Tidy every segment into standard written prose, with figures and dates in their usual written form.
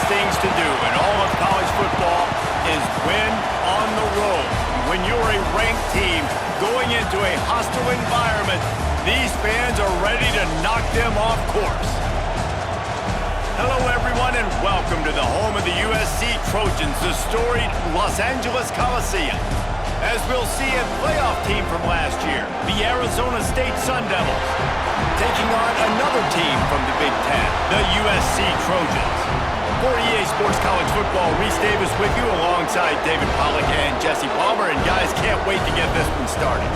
things to do in all of college football is win on the road. When you're a ranked team going into a hostile environment, these fans are ready to knock them off course. Hello, everyone, and welcome to the home of the USC Trojans, the storied Los Angeles Coliseum. As we'll see, a playoff team from last year, the Arizona State Sun Devils, taking on another team from the Big Ten, the USC Trojans. For EA Sports College Football, Reese Davis with you alongside David Pollack and Jesse Palmer. And guys, can't wait to get this one started.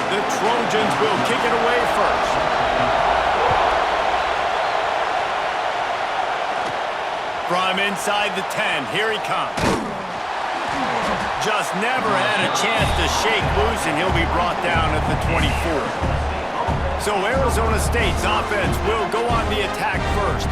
The Trojans will kick it away first. From inside the 10, here he comes. Just never had a chance to shake loose, and he'll be brought down at the 24. So Arizona State's offense will go on the attack first.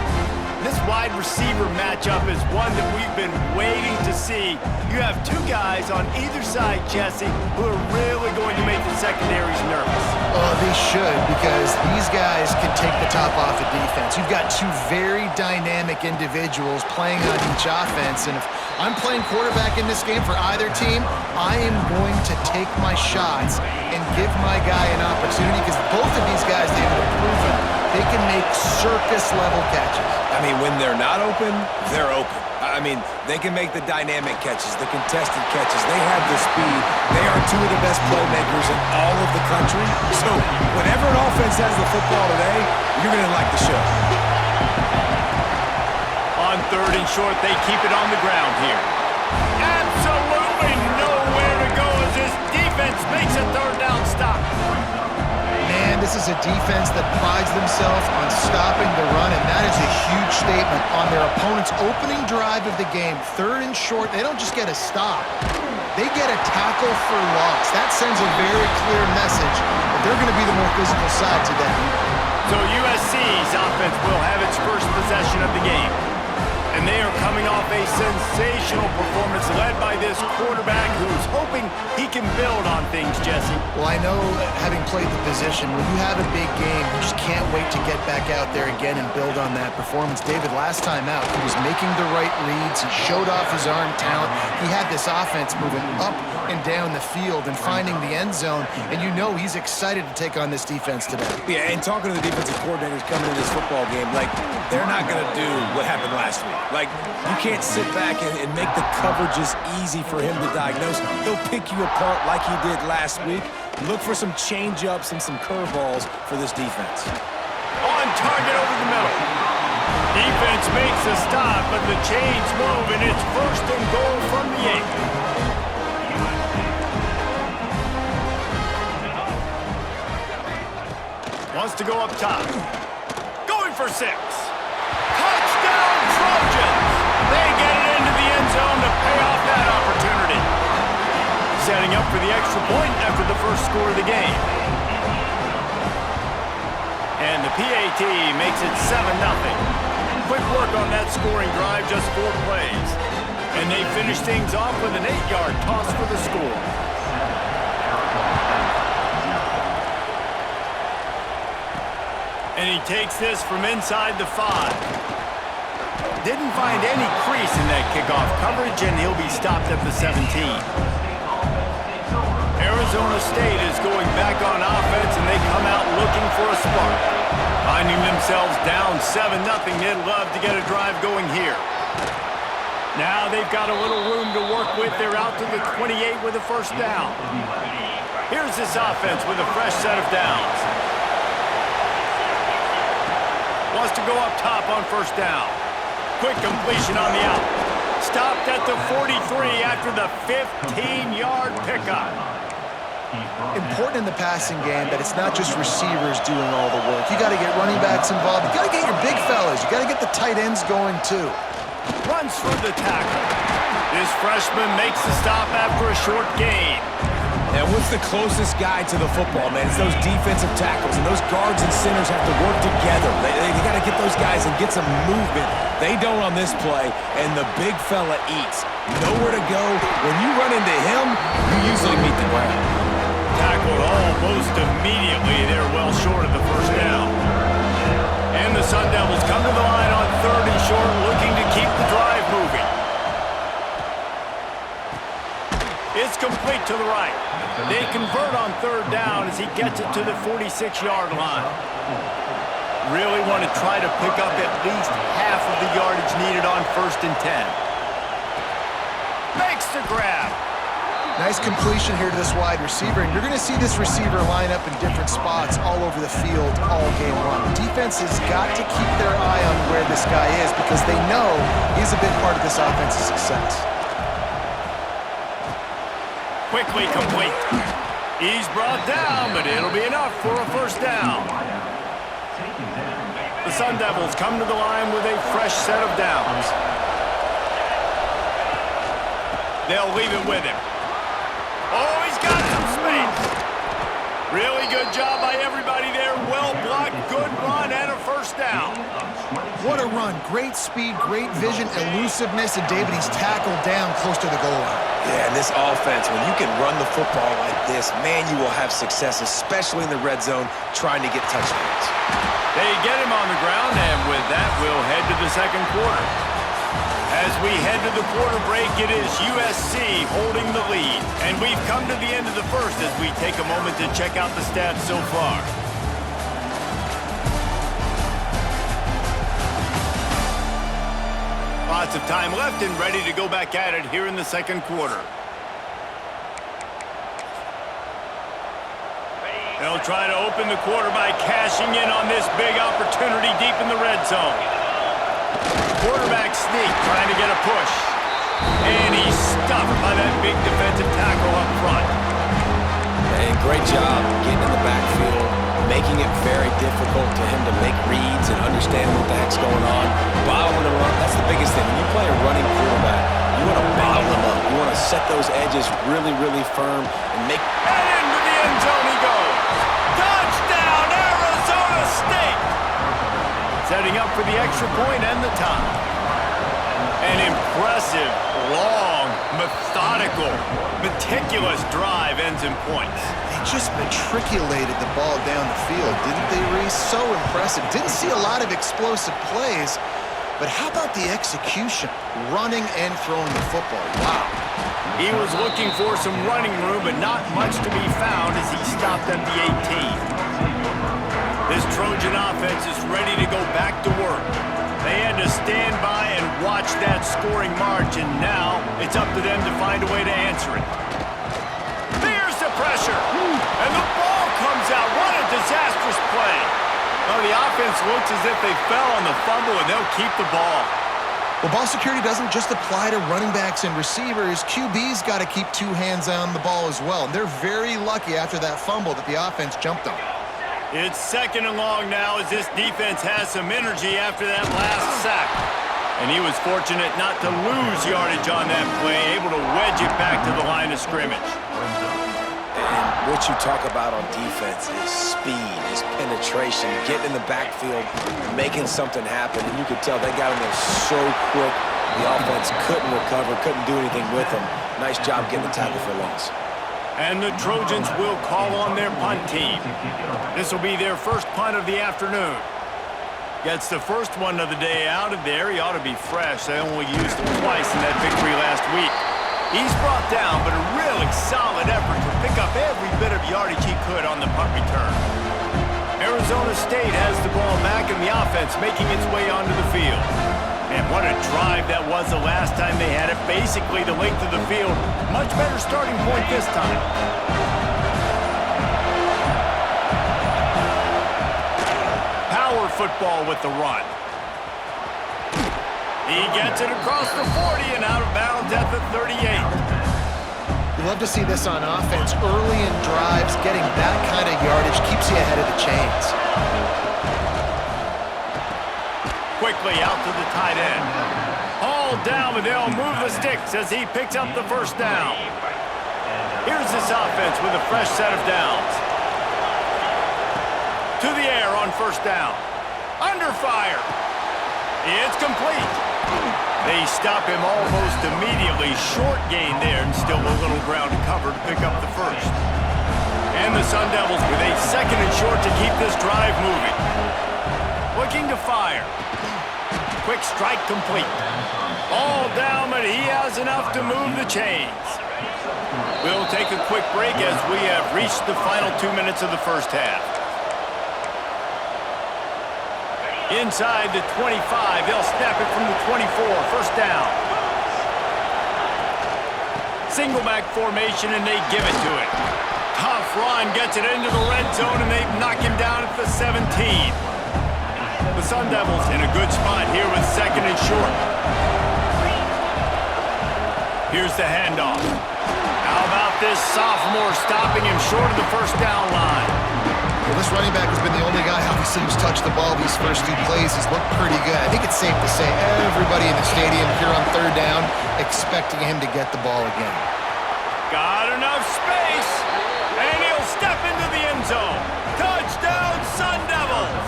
This wide receiver matchup is one that we've been waiting to see. You have two guys on either side, Jesse, who are really going to make the secondaries nervous. Oh, they should, because these guys can take the top off of defense. You've got two very dynamic individuals playing on each offense, and if I'm playing quarterback in this game for either team, I am going to take my shots and give my guy an opportunity, because both of these guys, they've been proven they can make circus-level catches. I mean, when they're not open, they're open. I mean, they can make the dynamic catches, the contested catches. They have the speed. They are two of the best playmakers in all of the country. So whenever an offense has the football today, you're going to like the show. On third and short, they keep it on the ground here. Absolutely nowhere to go as this defense makes a third down stop. Man, this is a defense that prides themselves on stopping the run, and that is a huge statement on their opponent's opening drive of the game. Third and short, they don't just get a stop. They get a tackle for loss. That sends a very clear message that they're going to be the more physical side today. So USC's offense will have its first possession of the game. And they are coming off a sensational performance led by this quarterback who's hoping he can build on things, Jesse. Well, I know, having played the position, when you have a big game, you just can't wait to get back out there again and build on that performance. David, last time out, he was making the right reads. He showed off his arm talent. He had this offense moving up and down the field and finding the end zone. And you know he's excited to take on this defense today. Yeah, and talking to the defensive coordinators coming into this football game, like, they're not going to do what happened last week. Like, you can't sit back and make the coverages easy for him to diagnose. He'll pick you apart like he did last week. Look for some change-ups and some curveballs for this defense. On target over the middle. Defense makes a stop, but the chains move, and it's first and goal from the 8. Wants to go up top. Going for 6. Touchdown, Trojans! They get it into the end zone to pay off that opportunity. Setting up for the extra point after the first score of the game. And the PAT makes it 7-0. Quick work on that scoring drive, just 4 plays. And they finish things off with an 8-yard toss for the score. And he takes this from inside the 5. Didn't find any crease in that kickoff coverage, and he'll be stopped at the 17. Arizona State is going back on offense, and they come out looking for a spark. Finding themselves down 7-0, they'd love to get a drive going here. Now they've got a little room to work with. They're out to the 28 with a first down. Here's this offense with a fresh set of downs. Wants to go up top on first down. Quick completion on the out. Stopped at the 43 after the 15-yard pickup. Important in the passing game that it's not just receivers doing all the work. You got to get running backs involved. You got to get your big fellas. You got to get the tight ends going too. Runs through the tackle. This freshman makes the stop after a short gain. And what's the closest guy to the football, man? It's those defensive tackles, and those guards and centers have to work together. They got to get those guys and get some movement. They don't on this play, and the big fella eats. Nowhere to go. When you run into him, you usually meet the ground. Tackled almost immediately. They're well short of the first down. And the Sun Devils come to the line on 3rd and short, looking to keep the drive moving. It's complete to the right. They convert on 3rd down as he gets it to the 46-yard line. Really want to try to pick up at least half of the yardage needed on 1st and 10. Makes the grab. Nice completion here to this wide receiver, and you're going to see this receiver line up in different spots all over the field all game long. Defense has got to keep their eye on where this guy is because they know he's a big part of this offense's success. Quickly complete. He's brought down, but it'll be enough for a first down. The Sun Devils come to the line with a fresh set of downs. They'll leave it with him. Oh, he's got some space. Really good job by everybody there. Well blocked, good run, and a first down. What a run. Great speed, great vision, elusiveness, and David, he's tackled down close to the goal line. Yeah, and this offense, when you can run the football like this, man, you will have success, especially in the red zone, trying to get touchdowns. They get him on the ground, and with that, we'll head to the second quarter. As we head to the quarter break, it is USC holding the lead. And we've come to the end of the first as we take a moment to check out the stats so far. Lots of time left and ready to go back at it here in the second quarter. They'll try to open the quarter by cashing in on this big opportunity deep in the red zone. Quarterback sneak, trying to get a push. And he's stuffed by that big defensive tackle up front. And great job getting in the backfield, making it very difficult to him to make reads and understand what the heck's going on. Bottling him up, that's the biggest thing. When you play a running quarterback, you want to bottle him up. You want to set those edges really, really firm and make... And into the end zone he goes. Touchdown, Arizona State! Setting up for the extra point and the tie. An impressive, long, methodical, meticulous drive ends in points. They just matriculated the ball down the field, didn't they, Reese? So impressive. Didn't see a lot of explosive plays, but how about the execution? Running and throwing the football. Wow. He was looking for some running room, but not much to be found as he stopped at the 18. This Trojan offense is ready to go back to work. They had to stand by and watch that scoring march, and now it's up to them to find a way to answer it. There's the pressure, and the ball comes out. What a disastrous play. Well, the offense looks as if they fell on the fumble, and they'll keep the ball. Well, ball security doesn't just apply to running backs and receivers. QB's got to keep two hands on the ball as well. And they're very lucky after that fumble that the offense jumped on. It's 2nd and long now as this defense has some energy after that last sack. And he was fortunate not to lose yardage on that play, able to wedge it back to the line of scrimmage. And what you talk about on defense is speed, is penetration, getting in the backfield, making something happen. And you could tell they got in there so quick, the offense couldn't recover, couldn't do anything with them. Nice job getting the tackle for loss. And the Trojans will call on their punt team. This will be their first punt of the afternoon. Gets the first one of the day out of there. He ought to be fresh. They only used him twice in that victory last week. He's brought down, but a really solid effort to pick up every bit of yardage he could on the punt return. Arizona State has the ball back and the offense making its way onto the field. And what a drive that was the last time they had it. Basically the length of the field. Much better starting point this time. Power football with the run. He gets it across the 40 and out of bounds at the 38. You love to see this on offense. Early in drives, getting that kind of yardage keeps you ahead of the chains. Quickly out to the tight end. All down, but they'll move the sticks as he picks up the first down. Here's this offense with a fresh set of downs. To the air on first down. Under fire. It's complete. They stop him almost immediately. Short gain there, and still a little ground to cover to pick up the first. And the Sun Devils with a second and short to keep this drive moving. Looking to fire. Quick strike complete. All down, but he has enough to move the chains. We'll take a quick break as we have reached the final 2 minutes of the first half. Inside the 25, they'll snap it from the 24, first down. Single back formation, and they give it to it. Tough run, gets it into the red zone, and they knock him down at the 17. The Sun Devils in a good spot here with second and short. Here's the handoff. How about this sophomore stopping him short of the first down line? Well, this running back has been the only guy, obviously, who's touched the ball these first few plays. He's looked pretty good. I think it's safe to say everybody in the stadium here on third down expecting him to get the ball again. Got enough space, and he'll step into the end zone. Touchdown, Sun Devils!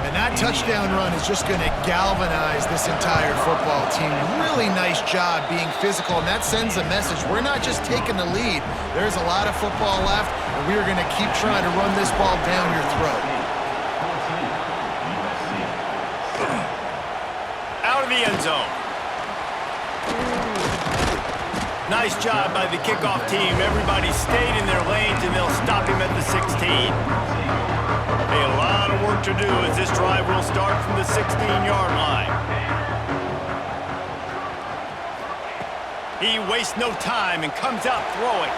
And that touchdown run is just going to galvanize this entire football team. Really nice job being physical, and that sends a message. We're not just taking the lead. There's a lot of football left, and we are going to keep trying to run this ball down your throat. Out of the end zone. Nice job by the kickoff team. Everybody stayed in their lanes, and they'll stop him at the 16. A lot of work to do as this drive will start from the 16-yard line. He wastes no time and comes out throwing.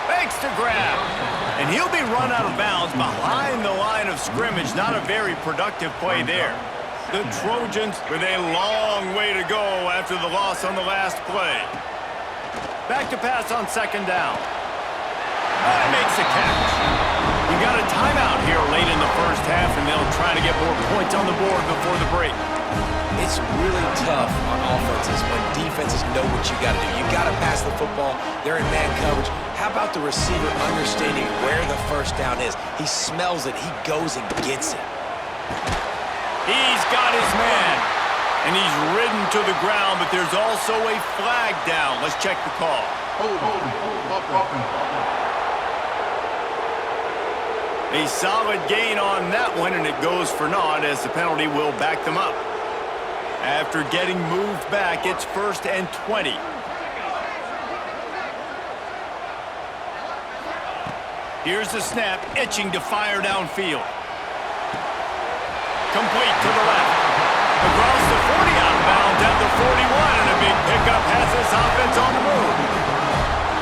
Fakes to grab. And he'll be run out of bounds behind the line of scrimmage. Not a very productive play there. The Trojans with a long way to go after the loss on the last play. Back to pass on second down. And he makes the catch. We got a timeout here late in the first half, and they'll try to get more points on the board before the break. It's really tough on offenses when defenses know what you got to do. You got to pass the football. They're in man coverage. How about the receiver understanding where the first down is? He smells it. He goes and gets it. He's got his man, and he's ridden to the ground, but there's also a flag down. Let's check the call. A solid gain on that one, and it goes for naught as the penalty will back them up. After getting moved back, it's 1st and 20. Here's the snap, itching to fire downfield. Complete to the left. Across the 40 outbound at the 41, and a big pickup has this offense on the move.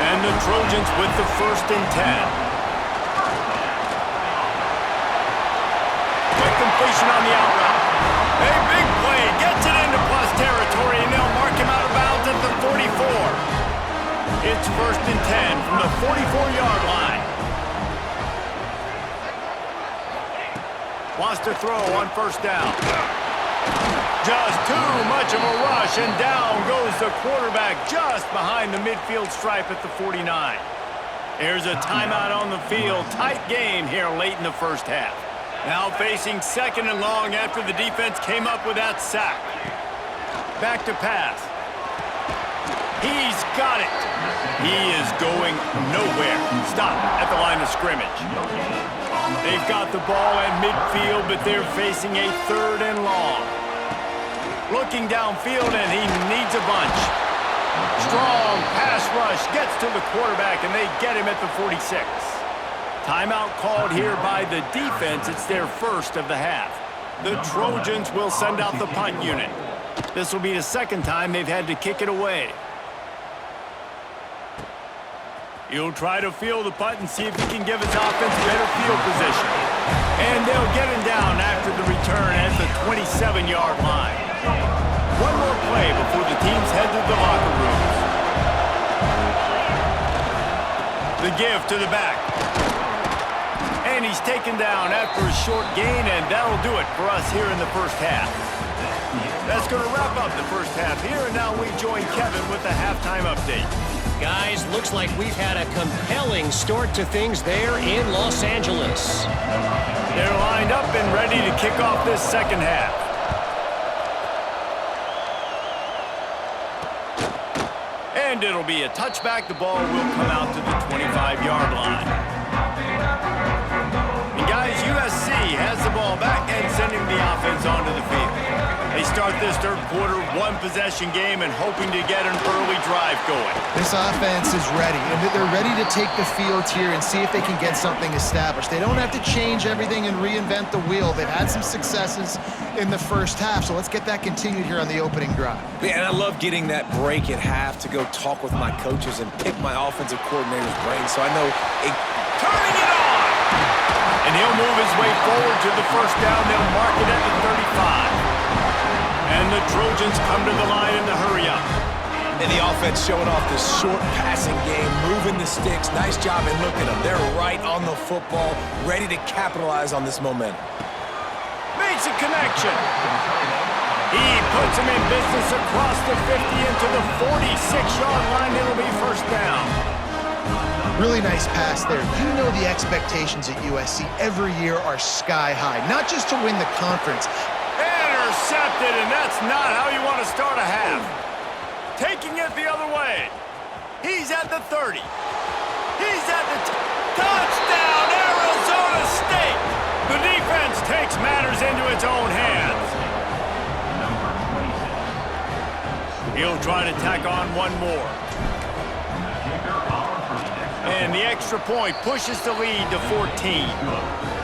And the Trojans with the 1st and 10. Completion on the out route. A big play, gets it into plus territory, and they'll mark him out of bounds at the 44. It's 1st and 10 from the 44-yard line. Wants to throw on first down. Just too much of a rush, and down goes the quarterback just behind the midfield stripe at the 49. Here's a timeout on the field. Tight game here late in the first half. Now facing second and long after the defense came up with that sack. Back to pass. He's got it. He is going nowhere. Stop at the line of scrimmage. They've got the ball at midfield, but they're facing a 3rd and long. Looking downfield, and he needs a bunch. Strong pass rush gets to the quarterback, and they get him at the 46. Timeout called here by the defense. It's their first of the half. The Trojans will send out the punt unit. This will be the second time they've had to kick it away. He'll try to field the punt and see if he can give his offense better field position. And they'll get him down after the return at the 27-yard line. One more play before the teams head to the locker rooms. The give to the back. And he's taken down after a short gain, and that'll do it for us here in the first half. That's going to wrap up the first half here, and now we join Kevin with the halftime update. Guys, looks like we've had a compelling start to things there in Los Angeles. They're lined up and ready to kick off this second half. And it'll be a touchback. The ball will come out to the 25-yard line. And guys, USC has the ball back and sending the offense onto the field. They start this third quarter one-possession game and hoping to get an early drive going. This offense is ready, and they're ready to take the field here and see if they can get something established. They don't have to change everything and reinvent the wheel. They've had some successes in the first half, so let's get that continued here on the opening drive. Yeah, and I love getting that break at half to go talk with my coaches and pick my offensive coordinator's brain, so I know turning it on! And he'll move his way forward to the first down. They'll mark it at the 35. And the Trojans come to the line in the hurry-up. And the offense showing off this short passing game, moving the sticks. Nice job, and look at them. They're right on the football, ready to capitalize on this momentum. Makes a connection. He puts him in business across the 50 into the 46-yard line. It'll be first down. Really nice pass there. You know the expectations at USC every year are sky high, not just to win the conference. Intercepted, and that's not how you want to start a half. Taking it the other way. He's at the 30. He's at the touchdown, Arizona State. The defense takes matters into its own hands. He'll try to tack on one more. And the extra point pushes the lead to 14.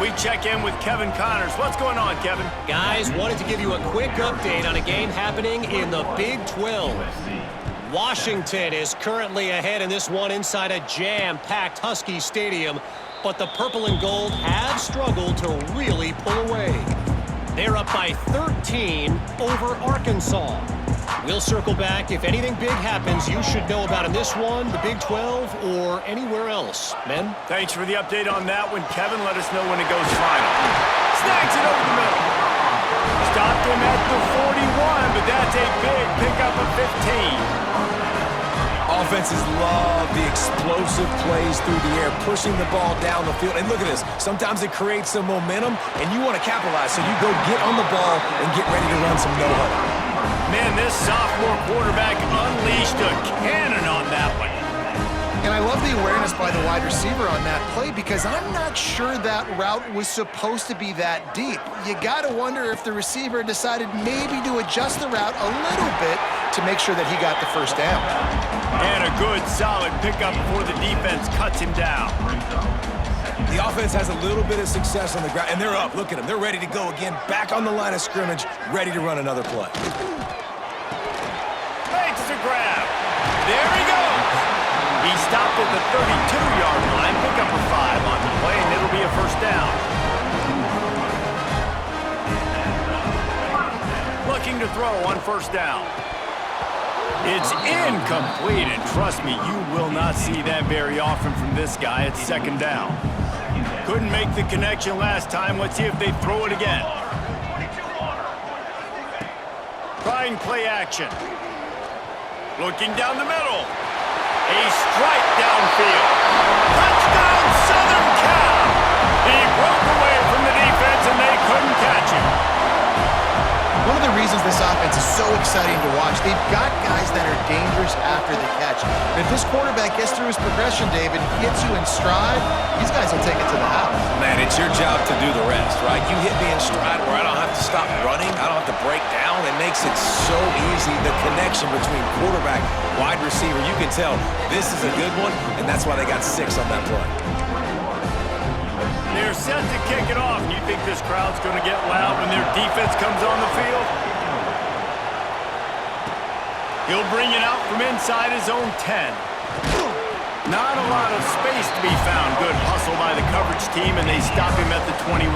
We check in with Kevin Connors. What's going on, Kevin? Guys, wanted to give you a quick update on a game happening in the Big 12. Washington is currently ahead in this one inside a jam-packed Husky Stadium, but the purple and gold have struggled to really pull away. They're up by 13 over Arkansas. We'll circle back. If anything big happens, you should know about in this one, the Big 12, or anywhere else. Men? Thanks for the update on that one, Kevin. Let us know when it goes final. Snags it over the middle. Stopped him at the 41, but that's a big pickup of 15. Offenses love the explosive plays through the air, pushing the ball down the field. And look at this. Sometimes it creates some momentum, and you want to capitalize. So you go get on the ball and get ready to run some no-huddle. Man, this sophomore quarterback unleashed a cannon on that one. And I love the awareness by the wide receiver on that play because I'm not sure that route was supposed to be that deep. You got to wonder if the receiver decided maybe to adjust the route a little bit to make sure that he got the first down. And a good, solid pickup before the defense cuts him down. The offense has a little bit of success on the ground, and they're up. Look at them. They're ready to go again, back on the line of scrimmage, ready to run another play. Makes the grab. There he goes. He stopped at the 32-yard line. Pick up a 5 on the play, and it'll be a first down. Looking to throw on first down. It's incomplete, and trust me, you will not see that very often from this guy. It's second down. Couldn't make the connection last time. Let's see if they throw it again. Trying play action. Looking down the middle. A strike downfield. Touchdown, Southern Cal! He broke away from the defense, and they couldn't catch him. One of the reasons this offense is so exciting to watch, they've got guys that are dangerous after the catch. And if this quarterback gets through his progression, David, hits you in stride, these guys will take it to the house. Man, it's your job to do the rest, right? You hit me in stride where I don't have to stop running. I don't have to break down. It makes it so easy. The connection between quarterback, wide receiver, you can tell this is a good one, and that's why they got 6 on that play. They're set to kick it off. You think this crowd's going to get loud when their defense comes on the field? He'll bring it out from inside his own 10. Not a lot of space to be found. Good hustle by the coverage team, and they stop him at the 21.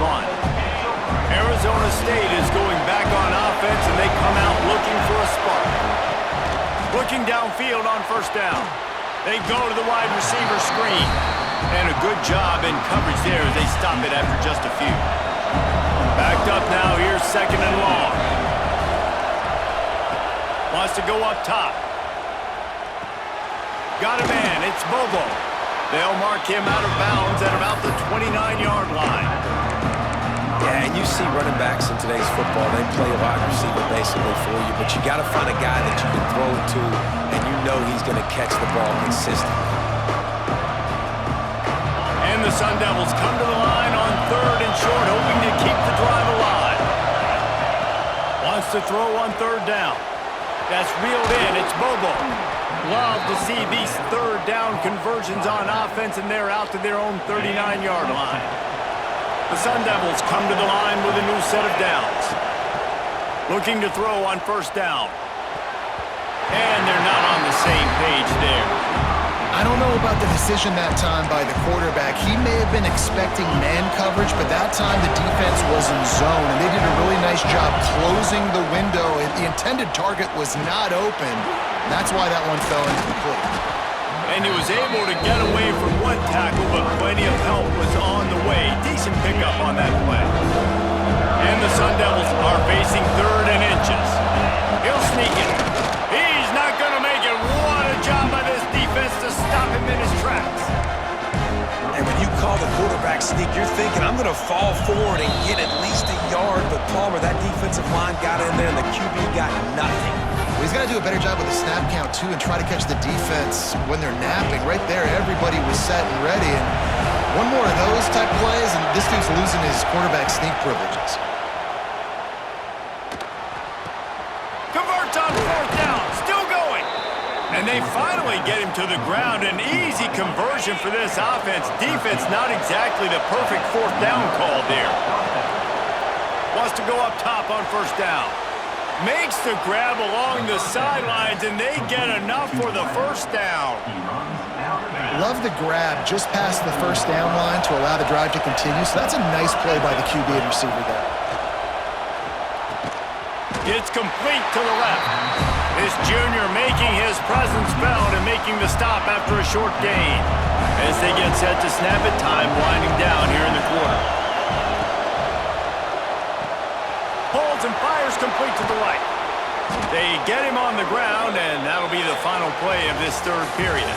Arizona State is going back on offense, and they come out looking for a spark. Looking downfield on first down. They go to the wide receiver screen. And a good job in coverage there as they stop it after just a few. Backed up now, here's second and long. Wants to go up top. Got a man. It's Bobo. They'll mark him out of bounds at about the 29-yard line. Yeah, and you see running backs in today's football, they play wide receiver basically for you, but you got to find a guy that you can throw to, and you know he's going to catch the ball consistently. And the Sun Devils come to the line on 3rd and short, hoping to keep the drive alive. Wants to throw on 3rd down. That's reeled in. It's Bobo. Love to see these 3rd down conversions on offense, and they're out to their own 39-yard line. The Sun Devils come to the line with a new set of downs. Looking to throw on 1st down. And they're not on the same page there. I don't know about the decision that time by the quarterback. He may have been expecting man coverage, but that time the defense was in zone, and they did a really nice job closing the window. The intended target was not open. That's why that one fell incomplete. And he was able to get away from one tackle, but plenty of help was on the way. Decent pickup on that play. And the Sun Devils are facing 3rd and inches. He'll sneak it. He's not going to make it. What a job by this defense to stop him in his tracks. And when you call the quarterback sneak, you're thinking, I'm going to fall forward and get at least a yard. But Palmer, that defensive line got in there, and the QB got nothing. Well, he's got to do a better job with the snap count, too, and try to catch the defense when they're napping. Right there, everybody was set and ready. And one more of those type plays, and this dude's losing his quarterback sneak privileges. Converts on 4th down. Still going. And they finally get him to the ground. An easy conversion for this offense. Defense not exactly the perfect 4th down call there. Wants to go up top on 1st down. Makes the grab along the sidelines, and they get enough for the 1st down. Love the grab just past the 1st down line to allow the drive to continue. So that's a nice play by the QB and receiver there. It's complete to the left. This junior making his presence felt and making the stop after a short gain. As they get set to snap it, time winding down here in the quarter. Holds and fires complete to the right. They get him on the ground, and that'll be the final play of this 3rd period.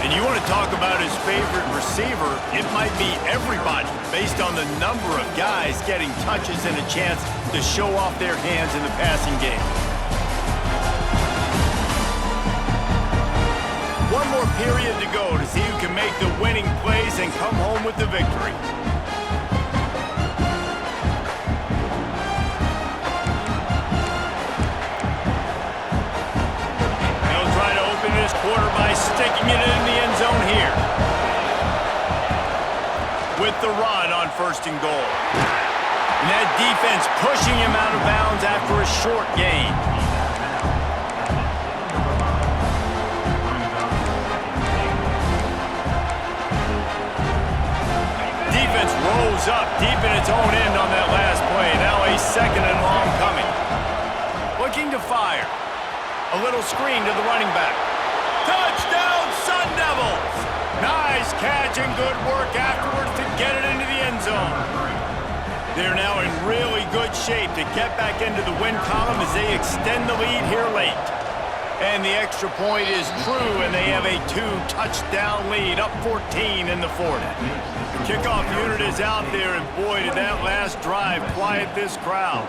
And you want to talk about his favorite receiver, it might be everybody based on the number of guys getting touches and a chance to show off their hands in the passing game. One more period to go to see who can make the winning plays and come home with the victory. Quarter by sticking it in the end zone here. With the run on 1st and goal. And that defense pushing him out of bounds after a short gain. Defense rolls up deep in its own end on that last play. Now a 2nd and long coming. Looking to fire. A little screen to the running back. Touchdown, Sun Devils! Nice catch and good work afterwards to get it into the end zone. They're now in really good shape to get back into the win column as they extend the lead here late. And the extra point is true, and they have a 2-touchdown lead, up 14 in the 4th. The kickoff unit is out there, and boy, did that last drive quiet this crowd.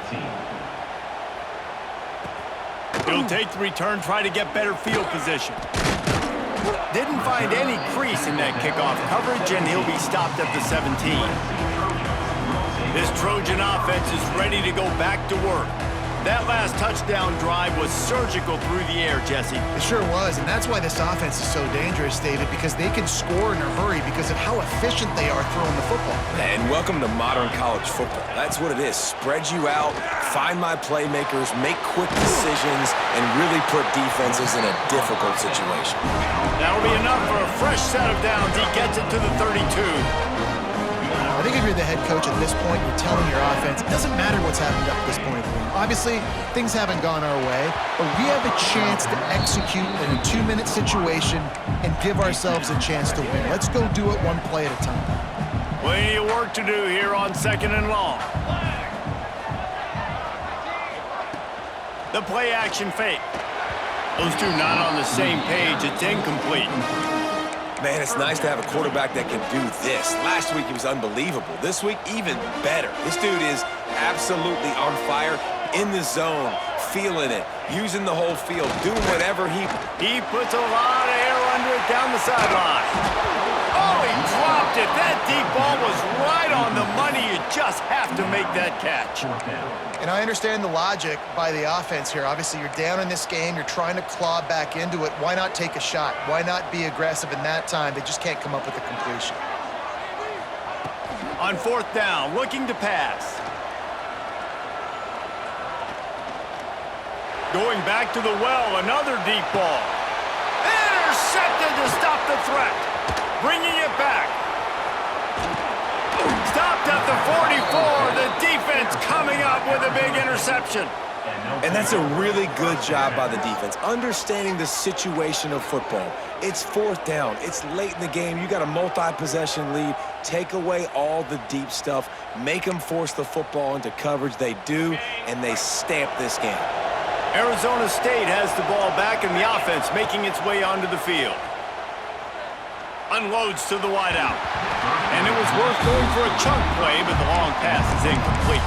He'll take the return, try to get better field position. Didn't find any crease in that kickoff coverage, and he'll be stopped at the 17. This Trojan offense is ready to go back to work. That last touchdown drive was surgical through the air, Jesse. It sure was, and that's why this offense is so dangerous, David, because they can score in a hurry because of how efficient they are throwing the football. And welcome to modern college football. That's what it is. Spread you out, find my playmakers, make quick decisions, and really put defenses in a difficult situation. That'll be enough for a fresh set of downs. He gets it to the 32. I think if you're the head coach at this point, you're telling your offense, it doesn't matter what's happened up to this point. Obviously, things haven't gone our way, but we have a chance to execute in a 2-minute situation and give ourselves a chance to win. Let's go do it one play at a time. Plenty of work to do here on 2nd and long. The play action fake. Those two not on the same page. It's incomplete. Man, it's nice to have a quarterback that can do this. Last week, he was unbelievable. This week, even better. This dude is absolutely on fire, in the zone, feeling it, using the whole field, doing whatever he puts a lot of air under it down the sideline. Oh, he dropped it. That deep ball was right on the money. You just have to make that catch. And I understand the logic by the offense here. Obviously, you're down in this game. You're trying to claw back into it. Why not take a shot? Why not be aggressive in that time? They just can't come up with a completion. On 4th down, looking to pass. Going back to the well, another deep ball. Intercepted to stop the threat. Bringing it back. Stopped at the 44. The defense coming up with a big interception. And that's a really good job by the defense, understanding the situation of football. It's 4th down. It's late in the game. You got a multi-possession lead. Take away all the deep stuff. Make them force the football into coverage. They do, and they stamp this game. Arizona State has the ball back in the offense, making its way onto the field. Unloads to the wideout. And it was worth going for a chunk play, but the long pass is incomplete.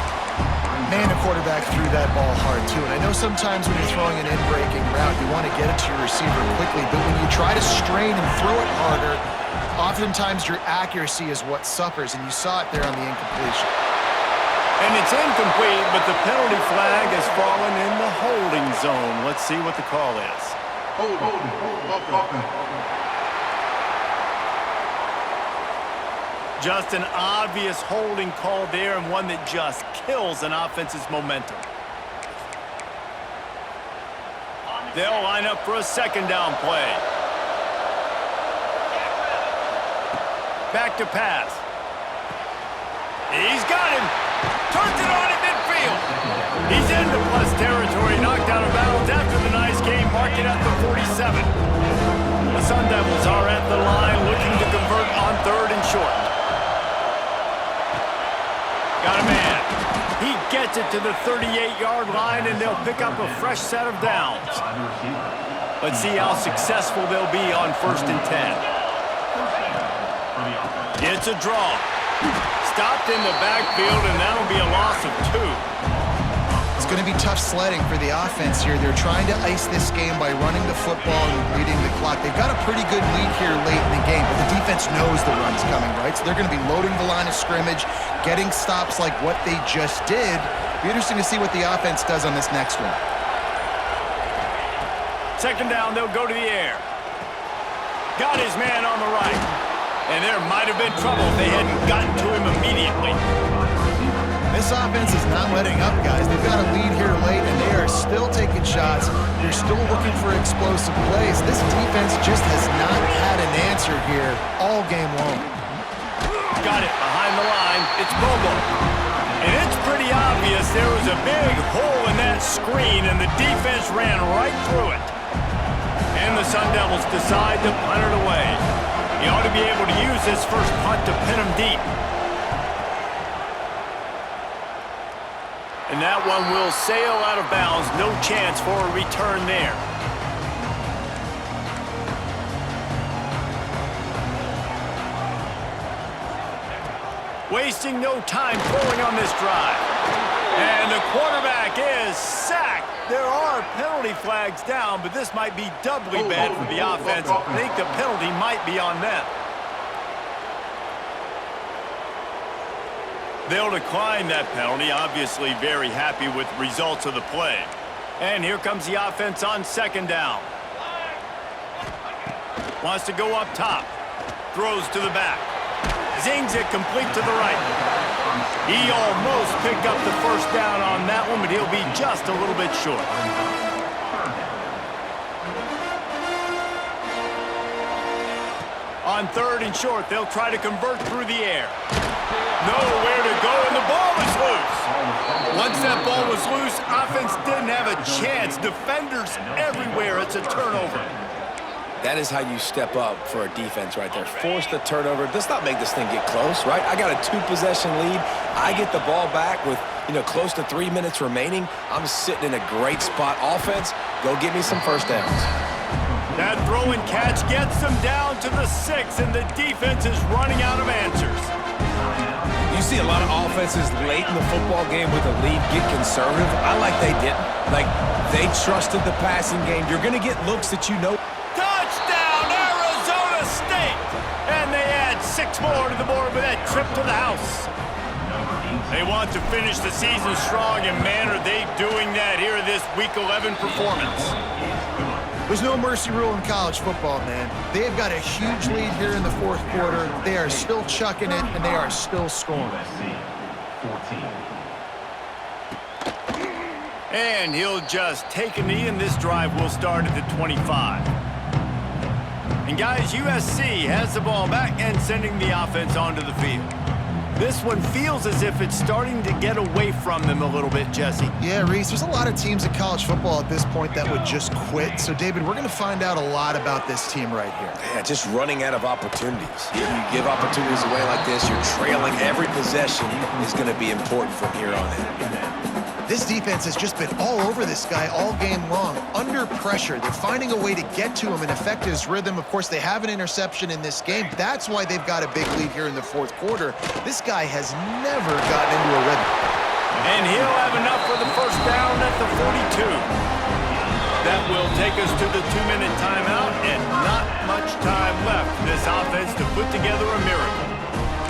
Man, the quarterback threw that ball hard, too. And I know sometimes when you're throwing an in-breaking route, you want to get it to your receiver quickly. But when you try to strain and throw it harder, oftentimes your accuracy is what suffers. And you saw it there on the incompletion. And it's incomplete, but the penalty flag has fallen in the holding zone. Let's see what the call is. Just an obvious holding call there, and one that just kills an offense's momentum. They'll line up for a 2nd down play. Back to pass. He's got him. Turns it on at midfield. He's into plus territory, knocked out of bounds after the nice game, marking at the 47. The Sun Devils are at the line looking to convert on 3rd and short. Got a man. He gets it to the 38-yard line, and they'll pick up a fresh set of downs. Let's see how successful they'll be on 1st and 10. It's a draw. Stopped in the backfield, and that'll be a loss of 2. It's going to be tough sledding for the offense here. They're trying to ice this game by running the football and leading the clock. They've got a pretty good lead here late in the game, but the defense knows the run's coming, right? So they're going to be loading the line of scrimmage, getting stops like what they just did. Be interesting to see what the offense does on this next one. 2nd down, they'll go to the air. Got his man on the right. And there might have been trouble if they hadn't gotten to him immediately. This offense is not letting up, guys. They've got a lead here late, and they are still taking shots. They're still looking for explosive plays. This defense just has not had an answer here all game long. Got it behind the line. It's Bobo. And it's pretty obvious there was a big hole in that screen, and the defense ran right through it. And the Sun Devils decide to punt it away. He ought to be able to use this first punt to pin him deep. And that one will sail out of bounds. No chance for a return there. Wasting no time throwing on this drive. And the quarterback is sacked. There are penalty flags down, but this might be doubly bad for the offense. I think the penalty might be on them. They'll decline that penalty, obviously very happy with the results of the play. And here comes the offense on 2nd down. Wants to go up top. Throws to the back. Zings it complete to the right. He almost picked up the 1st down on that one, but he'll be just a little bit short. On 3rd and short, they'll try to convert through the air. Nowhere to go, and the ball was loose. Once that ball was loose, offense didn't have a chance. Defenders everywhere. It's a turnover. That is how you step up for a defense right there. Force the turnover. Let's not make this thing get close, right? I got a 2-possession lead. I get the ball back with, You know, close to 3 minutes remaining. I'm sitting in a great spot. Offense, go get me some first downs. That throw and catch gets them down to the 6, and the defense is running out of answers. You see a lot of offenses late in the football game with a lead get conservative. I like they didn't. Like, they trusted the passing game. You're going to get looks that you know. Touchdown, Arizona State! And they add 6 more to the board with that trip to the house. They want to finish the season strong, and man, are they doing that here in this Week 11 performance. There's no mercy rule in college football, man. They have got a huge lead here in the fourth quarter. They are still chucking it, and they are still scoring. And he'll just take a knee, and this drive will start at the 25. And guys, USC has the ball back and sending the offense onto the field. This one feels as if it's starting to get away from them a little bit, Jesse. Yeah, Reese, there's a lot of teams in college football at this point that would just quit. So, David, we're going to find out a lot about this team right here. Yeah, just running out of opportunities. You give opportunities away like this, you're trailing. Every possession is going to be important from here on in. This defense has just been all over this guy all game long, under pressure. They're finding a way to get to him and affect his rhythm. Of course, they have an interception in this game. That's why they've got a big lead here in the fourth quarter. This guy has never gotten into a rhythm. And he'll have enough for the first down at the 42. That will take us to the 2-minute timeout, and not much time left for this offense to put together a miracle.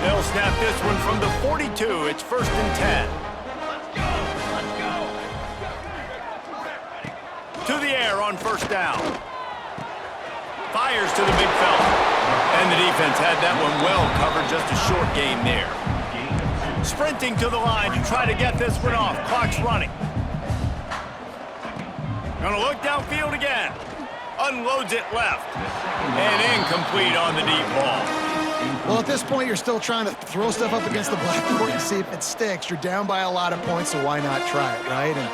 They'll snap this one from the 42. It's 1st and 10. To the air on 1st down. Fires to the big fella. And the defense had that one well covered, just a short gain there. Sprinting to the line to try to get this one off. Clock's running. Gonna look downfield again. Unloads it left. And incomplete on the deep ball. Well, at this point, you're still trying to throw stuff up against the blackboard and see if it sticks. You're down by a lot of points, so why not try it, right? And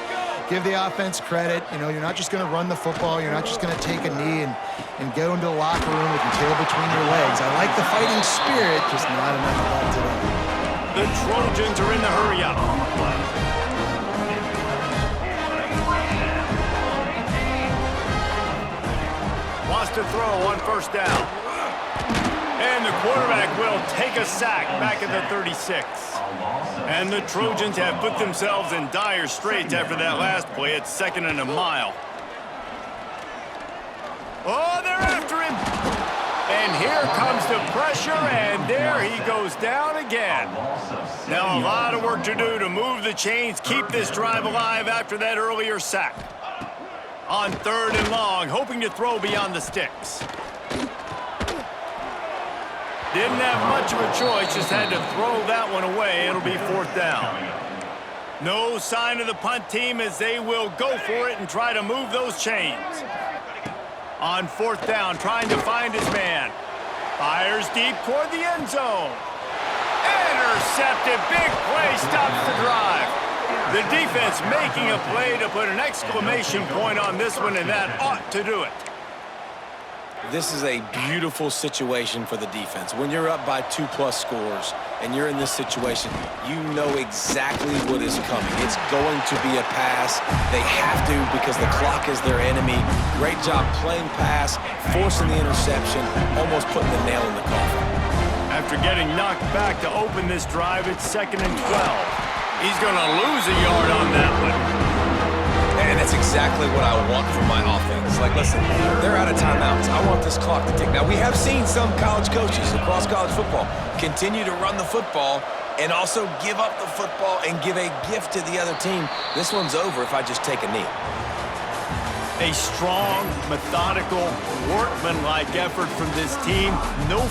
give the offense credit. You know, you're not just going to run the football. You're not just going to take a knee and go into the locker room with your tail between your legs. I like the fighting spirit, just not enough of that today. The Trojans are in the hurry-up. Wants to throw on 1st down. And the quarterback will take a sack back at the 36. And the Trojans have put themselves in dire straits after that last play. It's 2nd and a mile. Oh, they're after him. And here comes the pressure, and there he goes down again. Now a lot of work to do to move the chains, keep this drive alive after that earlier sack. On 3rd and long, hoping to throw beyond the sticks. Didn't have much of a choice, just had to throw that one away. It'll be 4th down. No sign of the punt team as they will go for it and try to move those chains. On 4th down, trying to find his man. Fires deep toward the end zone. Intercepted, big play, stops the drive. The defense making a play to put an exclamation point on this one, and that ought to do it. This is a beautiful situation for the defense. When you're up by 2+ scores and you're in this situation, you know exactly what is coming. It's going to be a pass. They have to because the clock is their enemy. Great job playing pass, forcing the interception, almost putting the nail in the coffin. After getting knocked back to open this drive, it's 2nd and 12. He's going to lose a yard on that one. And that's exactly what I want from my offense. Like, listen, they're out of timeouts. I want this clock to tick. Now, we have seen some college coaches across college football continue to run the football and also give up the football and give a gift to the other team. This one's over if I just take a knee. A strong, methodical, workmanlike effort from this team. No